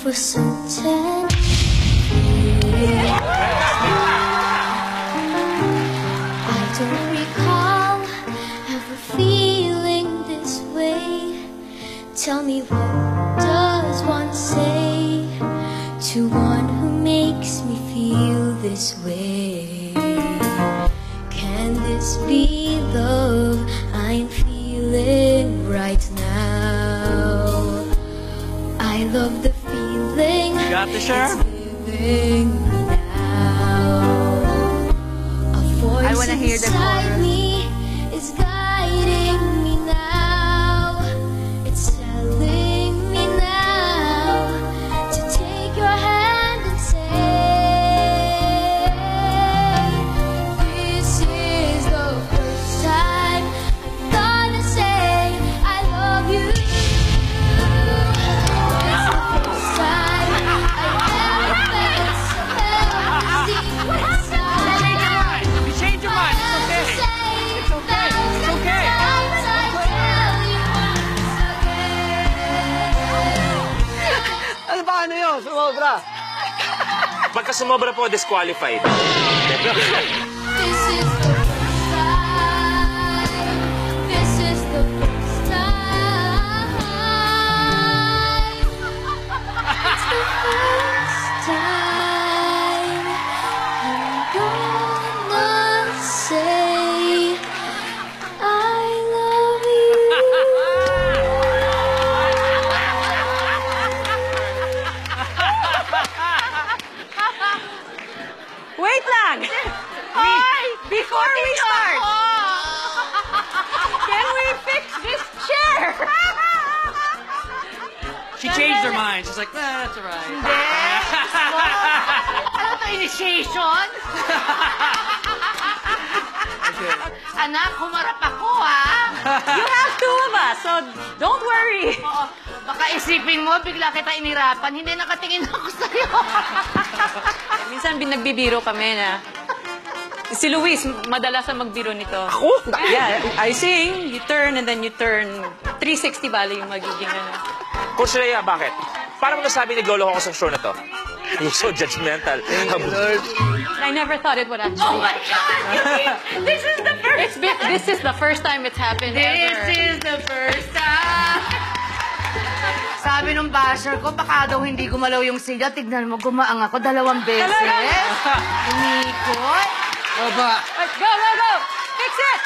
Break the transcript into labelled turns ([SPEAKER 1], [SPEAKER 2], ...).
[SPEAKER 1] for certain. I don't recall ever feeling this way. Tell me, what does one say to one who makes me feel this way? Can this be love I'm feeling right now? I love the feeling.
[SPEAKER 2] You got this, Cher?
[SPEAKER 1] Living now. A voice
[SPEAKER 3] I wanna hear the
[SPEAKER 1] inside
[SPEAKER 3] chorus.
[SPEAKER 1] me is guiding me now. It's telling me now to take your hand and say, this is the first time I'm gonna say I love you. It's the first time I've ever felt so empty inside.
[SPEAKER 2] You change your mind. It's okay. It's okay. It's okay.
[SPEAKER 4] Ano ba, ano yun? Sumobra.
[SPEAKER 5] Pagka sumobra po, disqualified.
[SPEAKER 1] This is the first time. This is the first time. It's the first time I'm gonna say I love you.
[SPEAKER 3] Wait lang! Before we start, can we fix this chair?
[SPEAKER 2] She changed her mind. She's like, that's all right.
[SPEAKER 3] Ano to, initiation? Anak, humarap ako, ha? You have two of us, so don't worry. Oo, baka isipin mo, bigla kita inirapan. Hindi nakatingin ako sa'yo. Minsan nagbibiro kami na. Si Luis, madalas ang magbiro nito.
[SPEAKER 4] Ako?
[SPEAKER 3] Yeah, I sing, you turn, and then you turn. 360 bali yung magiging ano.
[SPEAKER 5] Coach Lea, bakit? Paano mo nasabi nagloloko ako sa show na to? You're so judgmental.
[SPEAKER 3] I never thought it would actually. Oh my God! This is the first. This is the first time it's happened ever. This is the first time. Sabi nung basher ko, baka daw hindi gumalaw yung siga. Tignan mo, gumaang ako 2 beses. Umikot.
[SPEAKER 4] Aba.
[SPEAKER 3] Go, go, go! Fix it!